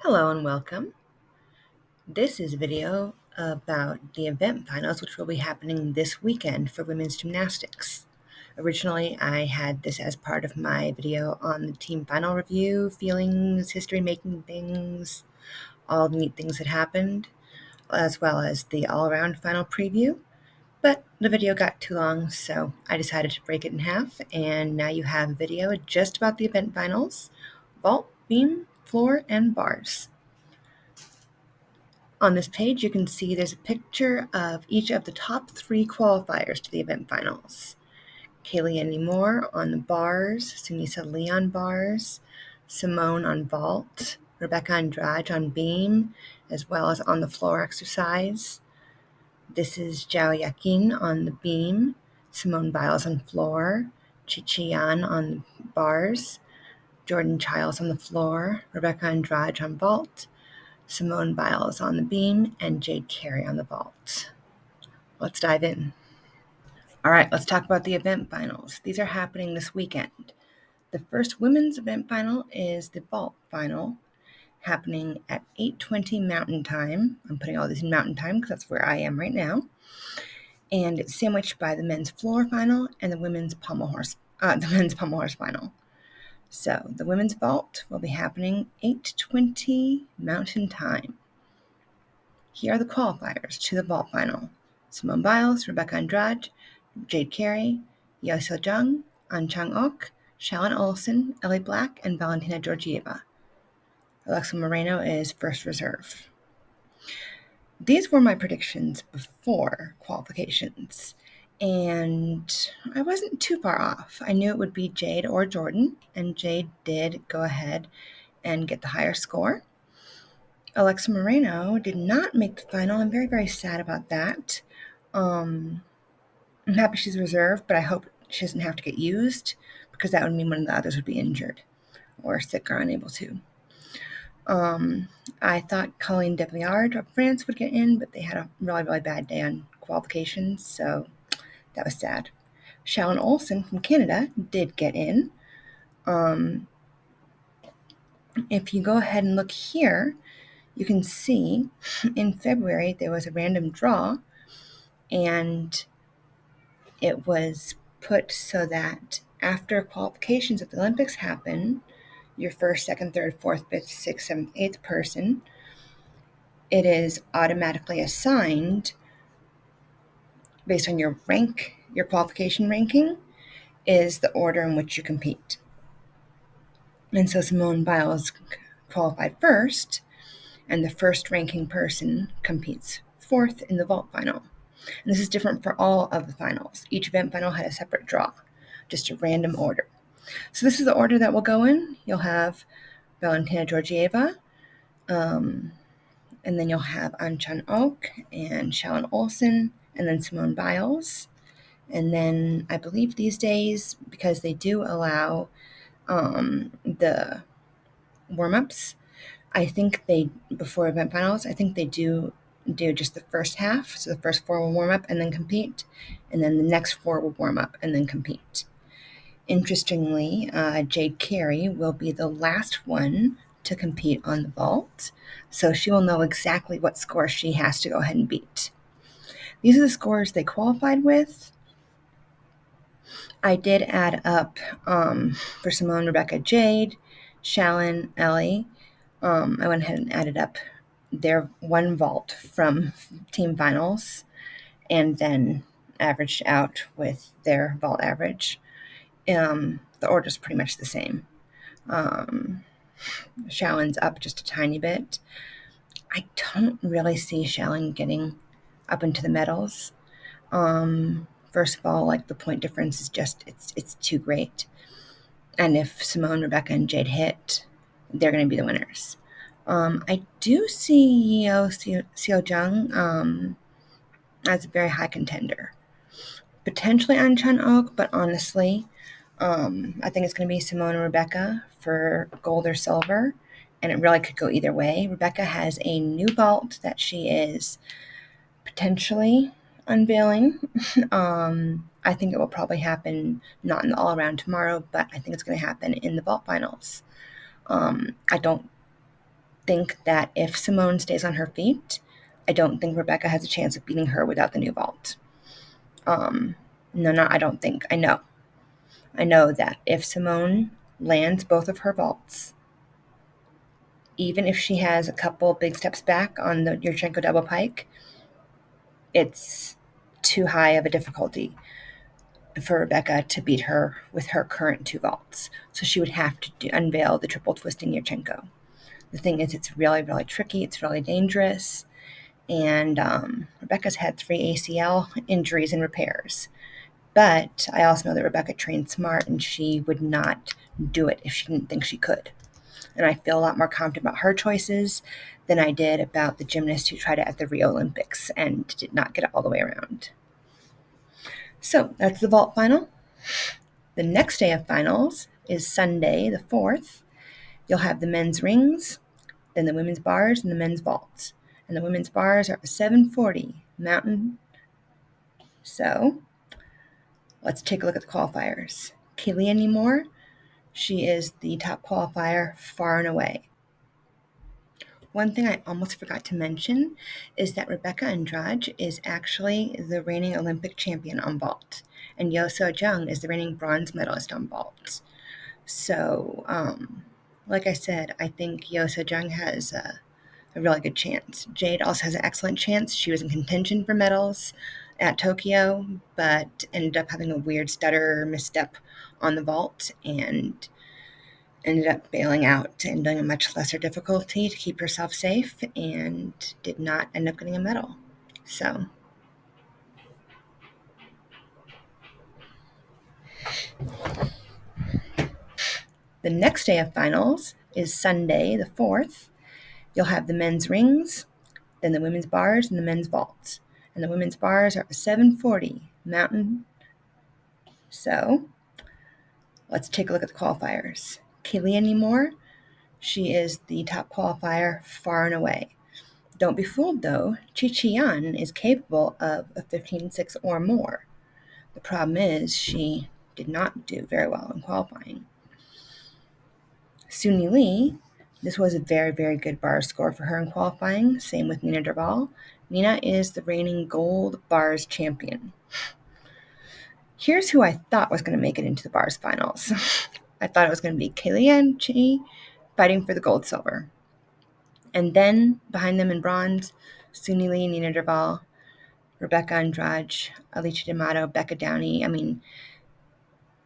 Hello and welcome. This is a video about the event finals, which will be happening this weekend for women's gymnastics. Originally, I had this as part of my video on the team final review, feelings, history-making things, all the neat things that happened, as well as the all-around final preview. But the video got too long, so I decided to break it in half, and now you have a video just about the event finals, vault, beam, floor, and bars. On this page, you can see there's a picture of each of the top 3 qualifiers to the event finals. Kaylee Annie Moore on the bars, Sunisa Lee on bars, Simone on vault, Rebecca Andrade on beam, as well as on the floor exercise. This is Zhao Yakin on the beam, Simone Biles on floor, Chi Yan on bars, Jordan Childs on the floor, Rebecca Andrade on vault, Simone Biles on the beam, and Jade Carey on the vault. Let's dive in. All right, let's talk about the event finals. These are happening this weekend. The first women's event final is the vault final, happening at 8:20 Mountain Time. I'm putting all these in Mountain Time because that's where I am right now. And it's sandwiched by the men's floor final and the men's pommel horse final. So the women's vault will be happening 8:20 Mountain Time. Here are the qualifiers to the vault final: Simone Biles, Rebecca Andrade, Jade Carey, Yeo Jung, An Chang-ok, Shalyn Olsen, Ellie Black, and Valentina Georgieva. Alexa Moreno is first reserve. These were my predictions before qualifications, and I wasn't too far off. I knew it would be Jade or Jordan, and Jade did go ahead and get the higher score. Alexa Moreno did not make the final. I'm very, very sad about that. I'm happy she's reserved, but I hope she doesn't have to get used because that would mean one of the others would be injured or sick or unable to. I thought Colleen Deviard of France would get in, but they had a really, really bad day on qualifications, so that was sad. Shalyn Olsen from Canada did get in. If you go ahead and look here, you can see in February there was a random draw, and it was put so that after qualifications at the Olympics happen, your first, second, third, fourth, fifth, sixth, seventh, eighth person, it is automatically assigned based on your rank, your qualification ranking, is the order in which you compete. And so Simone Biles qualified first, and the first ranking person competes fourth in the vault final. And this is different for all of the finals. Each event final had a separate draw, just a random order. So this is the order that will go in. You'll have Valentina Georgieva, and then you'll have An Chang-ok and Shalyn Olsen, and then Simone Biles. And then I believe these days, because they do allow the warm-ups, I think before event finals, I think they do just the first half. So the first 4 will warm up and then compete, and then the next 4 will warm up and then compete. Interestingly, Jade Carey will be the last one to compete on the vault, so she will know exactly what score she has to go ahead and beat. These are the scores they qualified with. I did add up for Simone, Rebecca, Jade, Shalyn, Ellie. I went ahead and added up their one vault from team finals and then averaged out with their vault average. The order's pretty much the same. Shalyn's up just a tiny bit. I don't really see Shalyn getting up into the medals. First of all, like the point difference is just, it's too great. And if Simone, Rebecca, and Jade hit, they're going to be the winners. I do see Yeo Jung as a very high contender. Potentially An Chang-ok, but honestly, I think it's going to be Simone and Rebecca for gold or silver, and it really could go either way. Rebecca has a new vault that she is potentially unveiling. I think it will probably happen not in the all-around tomorrow, but I think it's going to happen in the vault finals. I don't think that if Simone stays on her feet, I don't think Rebecca has a chance of beating her without the new vault. No, I don't think. I know. I know that if Simone lands both of her vaults, even if she has a couple big steps back on the Yurchenko double pike, it's too high of a difficulty for Rebecca to beat her with her current two vaults. So she would have to unveil the triple twisting Yurchenko. The thing is, it's really, really tricky. It's really dangerous. And Rebecca's had 3 ACL injuries and repairs. But I also know that Rebecca trained smart, and she would not do it if she didn't think she could. And I feel a lot more confident about her choices than I did about the gymnast who tried it at the Rio Olympics and did not get it all the way around. So that's the vault final. The next day of finals is Sunday, the 4th. You'll have the men's rings, then the women's bars, and the men's vaults. And the women's bars are 740 mountain. So let's take a look at the qualifiers. Kaylee Moore, she is the top qualifier far and away. One thing I almost forgot to mention is that Rebecca Andrade is actually the reigning Olympic champion on vault, and Yeo So Jung is the reigning bronze medalist on vault. So, like I said, I think Yeo So Jung has a really good chance. Jade also has an excellent chance. She was in contention for medals at Tokyo, but ended up having a weird stutter misstep on the vault and ended up bailing out and doing a much lesser difficulty to keep herself safe and did not end up getting a medal. So the next day of finals is Sunday, the 4th. You'll have the men's rings, then the women's bars, and the men's vaults. And the women's bars are 740 mountain. So let's take a look at the qualifiers. Kaylee Moore, she is the top qualifier far and away. Don't be fooled, though. Chi Yan is capable of a 15.6 or more. The problem is she did not do very well in qualifying. Suni Lee, this was a very, very good bar score for her in qualifying. Same with Nina Derval. Nina is the reigning gold bars champion. Here's who I thought was going to make it into the bars finals. I thought it was going to be Kaylee Chi fighting for the gold silver. And then behind them in bronze, Suni Lee, Nina Derval, Rebecca Andrade, Alicia D'Amato, Becca Downey,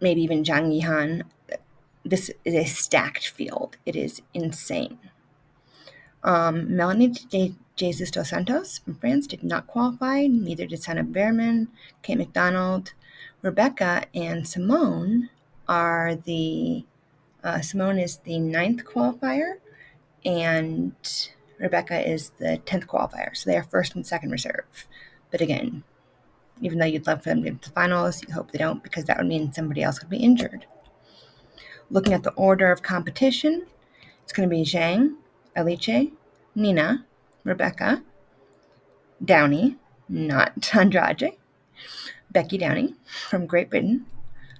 maybe even Zhang Yihan. This is a stacked field. It is insane. Melanie Jesus dos Santos from France did not qualify. Neither did Sana Behrman, Kate McDonald. Rebecca and Simone are Simone is the 9th qualifier, and Rebecca is the 10th qualifier. So they are first and second reserve. But again, even though you'd love for them to get to the finals, you hope they don't, because that would mean somebody else would be injured. Looking at the order of competition, it's going to be Zhang, Alice, Nina, Rebecca, Downey, not Andrade, Becky Downey from Great Britain.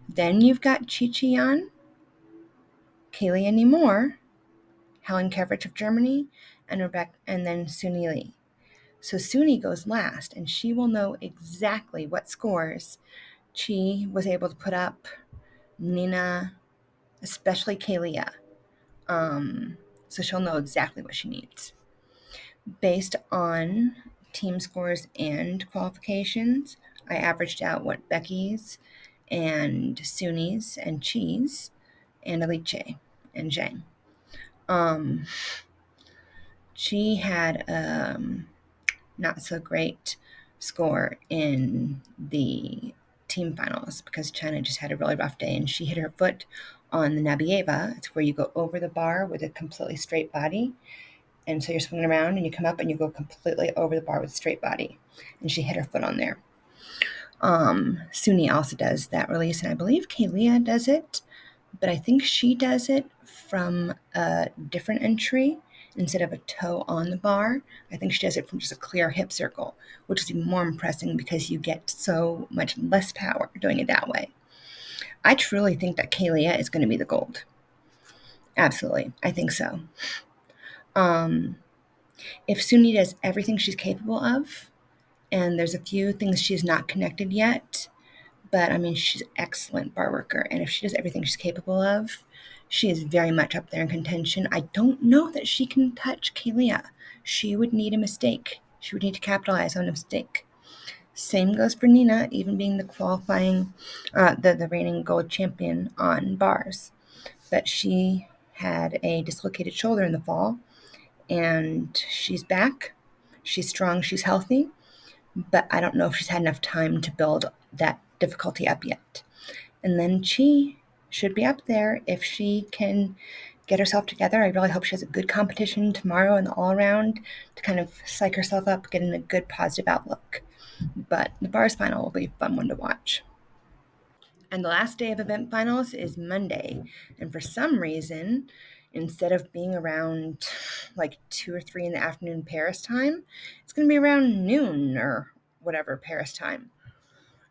Then you've got Chi Yan, Kaylee Moore, Helen Kevrich of Germany, and Rebecca, and then Suni Lee. So Suni goes last, and she will know exactly what scores Chi was able to put up. Nina, especially Kaylee. So she'll know exactly what she needs. Based on team scores and qualifications, I averaged out what Becky's and Suni's and Chi's and Alice and Zhang. She had not so great score in the team finals because China just had a really rough day, and she hit her foot on the Nabieva. It's where you go over the bar with a completely straight body. And so you're swinging around and you come up and you go completely over the bar with a straight body. And she hit her foot on there. Suni also does that release, and I believe Kaylee does it, but I think she does it from a different entry instead of a toe on the bar. I think she does it from just a clear hip circle, which is more impressive because you get so much less power doing it that way. I truly think that Kaylee is going to be the gold. Absolutely. I think so. Um, if Suni does everything she's capable of, and there's a few things she's not connected yet, but I mean, she's an excellent bar worker, and if she does everything she's capable of, she is very much up there in contention. I don't know that she can touch Kalia. She would need a mistake. She would need to capitalize on a mistake. Same goes for Nina, even being the the reigning gold champion on bars. But she had a dislocated shoulder in the fall, and she's back. She's strong, she's healthy, but I don't know if she's had enough time to build that difficulty up yet. And then Chi should be up there if she can get herself together. I really hope she has a good competition tomorrow in the all around to kind of psych herself up, get in a good positive outlook. But the bars final will be a fun one to watch. And the last day of event finals is Monday. And for some reason, instead of being around like 2 or 3 in the afternoon Paris time, it's going to be around noon or whatever Paris time.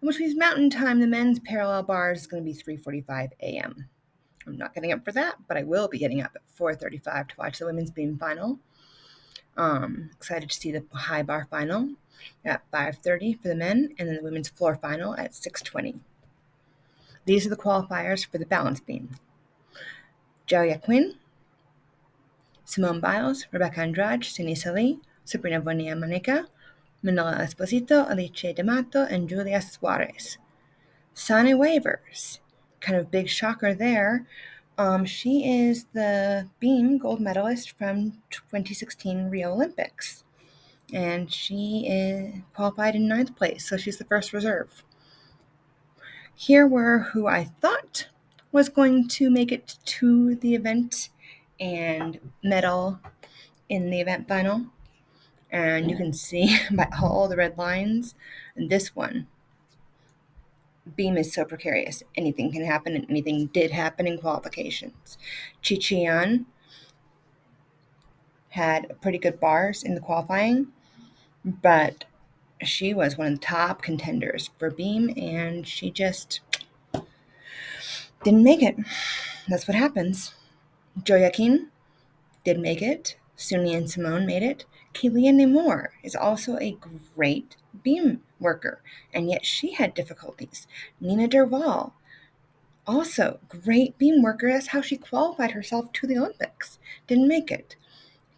Which means mountain time, the men's parallel bars is going to be 3:45 a.m. I'm not getting up for that, but I will be getting up at 4:35 to watch the women's beam final. Excited to see the high bar final at 5:30 for the men, and then the women's floor final at 6:20. These are the qualifiers for the balance beam. Joya Quinn, Simone Biles, Rebecca Andrade, Sinisa Lee, Sabrina Bonilla Manica, Manila Esposito, Alice D'Amato, and Julia Suarez. Sane Wavers, kind of big shocker there. She is the beam gold medalist from 2016 Rio Olympics, and she is qualified in 9th place, so she's the first reserve. Here were who I thought was going to make it to the event and medal in the event final, and you can see by all the red lines, and this one, beam is so precarious. Anything can happen, and anything did happen in qualifications. Chi had pretty good bars in the qualifying, but she was one of the top contenders for beam, and she just didn't make it. That's what happens. Joaquin did make it. Suni and Simone made it. Kelia Nemore is also a great beam worker, and yet she had difficulties. Nina Derval, also great beam worker. That's how she qualified herself to the Olympics. Didn't make it.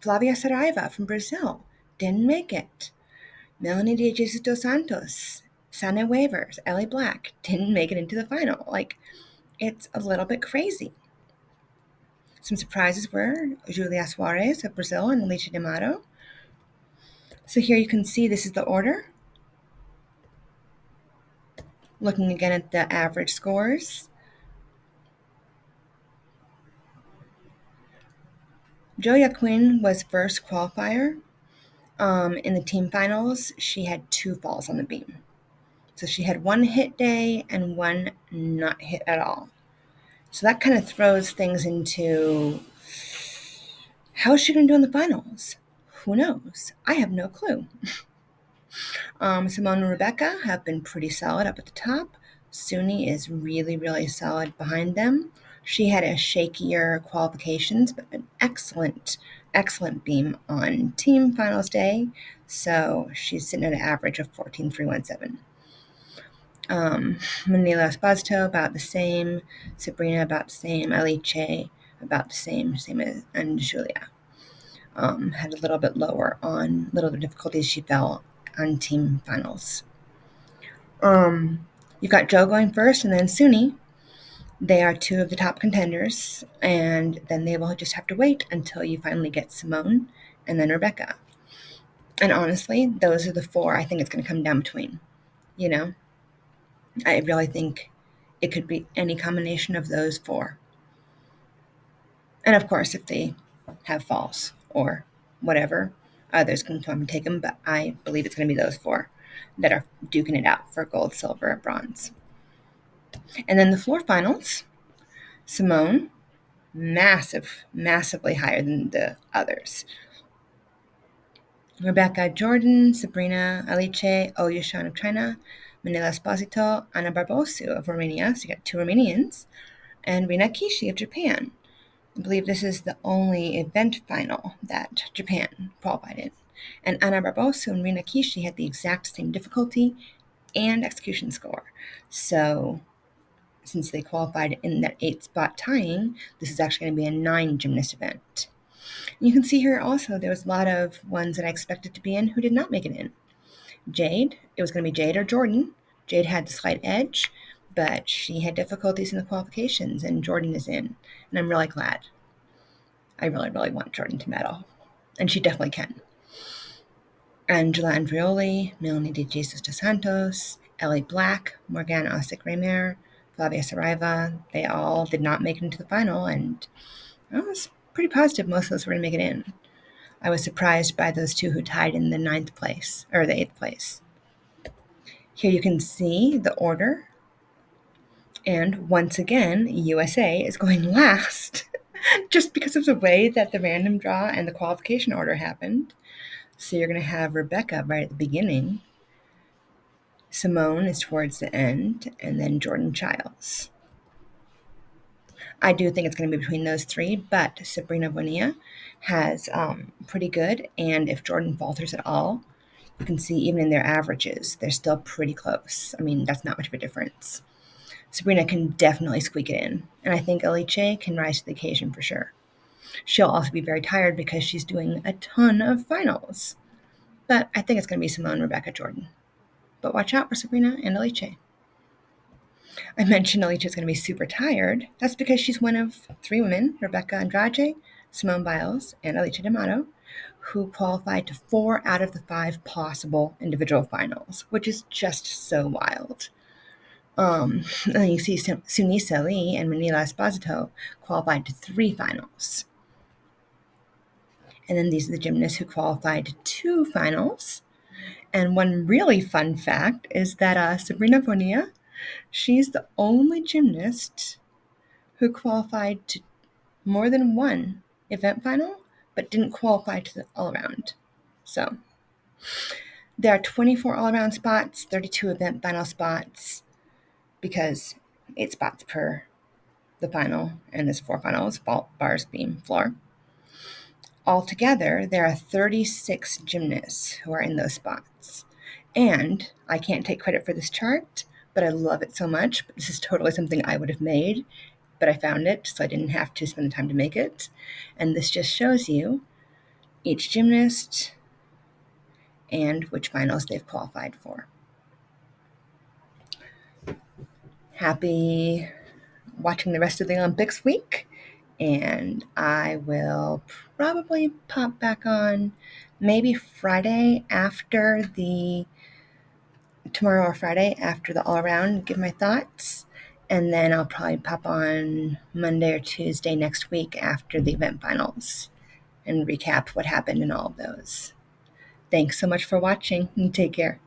Flavia Saraiva from Brazil didn't make it. Melanie de Jesus dos Santos, Sana Wavers, Ellie Black didn't make it into the final. Like, it's a little bit crazy. Some surprises were Julia Suarez of Brazil and Alicia D'Amato. So here you can see this is the order. Looking again at the average scores. Joya Quinn was first qualifier. In the team finals, she had 2 falls on the beam. So she had 1 hit day and 1 not hit at all. So that kind of throws things into, how's she going to do in the finals? Who knows? I have no clue. Simone and Rebecca have been pretty solid up at the top. Suni is really, really solid behind them. She had a shakier qualifications, but an excellent, excellent beam on team finals day. So she's sitting at an average of 14.317. Manila Esposito about the same. Sabrina about the same. Alice about the same as and Julia. Had a little bit lower on little difficulties she fell on team finals. You've got Joe going first and then Suni. They are 2 of the top contenders, and then they will just have to wait until you finally get Simone and then Rebecca. And honestly, those are the 4 I think it's going to come down between. You know, I really think it could be any combination of those 4. And of course, if they have falls or whatever, others can come and take them, but I believe it's going to be those 4 that are duking it out for gold, silver, bronze. And then the floor finals, Simone, massively higher than the others. Rebecca Jordan, Sabrina Alice Oyushan of China, Manila Esposito, Ana Barbosu of Romania, so you got 2 Romanians, and Rina Kishi of Japan. I believe this is the only event final that Japan qualified in. And Ana Barbosa and Rina Kishi had the exact same difficulty and execution score. So since they qualified in that 8-spot tying, this is actually going to be a 9-gymnast event. And you can see here also there was a lot of ones that I expected to be in who did not make it in. Jade, it was going to be Jade or Jordan. Jade had the slight edge, but she had difficulties in the qualifications, and Jordan is in. And I'm really glad. I really, really want Jordan to medal. And she definitely can. Angela Andrioli, Melanie De Jesus dos Santos, Ellie Black, Morgana Osick-Remer, Flavia Saraiva, they all did not make it into the final, and I was pretty positive most of those were going to make it in. I was surprised by those two who tied in the 9th place, or the 8th place. Here you can see the order, and once again, USA is going last, just because of the way that the random draw and the qualification order happened. So you're going to have Rebecca right at the beginning, Simone is towards the end, and then Jordan Childs. I do think it's going to be between those three, but Sabrina Bonilla has pretty good, and if Jordan falters at all, you can see even in their averages, they're still pretty close. I mean, that's not much of a difference. Sabrina can definitely squeak it in, and I think Alice can rise to the occasion for sure. She'll also be very tired because she's doing a ton of finals, but I think it's going to be Simone, Rebecca, Jordan. But watch out for Sabrina and Alice. I mentioned Alicia is going to be super tired. That's because she's one of 3 women, Rebecca Andrade, Simone Biles, and Alicia D'Amato, who qualified to 4 out of the 5 possible individual finals, which is just so wild. And you see Sunisa Lee and Manila Esposito qualified to 3 finals. And then these are the gymnasts who qualified to 2 finals. And one really fun fact is that Sabrina Bonilla, she's the only gymnast who qualified to more than 1 event final, but didn't qualify to the all-around. So there are 24 all-around spots, 32 event final spots, because 8 spots per the final, and there's 4 finals, vault, bars, beam, floor. Altogether, there are 36 gymnasts who are in those spots. And I can't take credit for this chart, but I love it so much. This is totally something I would have made, but I found it, so I didn't have to spend the time to make it. And this just shows you each gymnast and which finals they've qualified for. Happy watching the rest of the Olympics week, and I will probably pop back on maybe tomorrow or Friday after the all-around, give my thoughts, and then I'll probably pop on Monday or Tuesday next week after the event finals and recap what happened in all of those. Thanks so much for watching, and take care.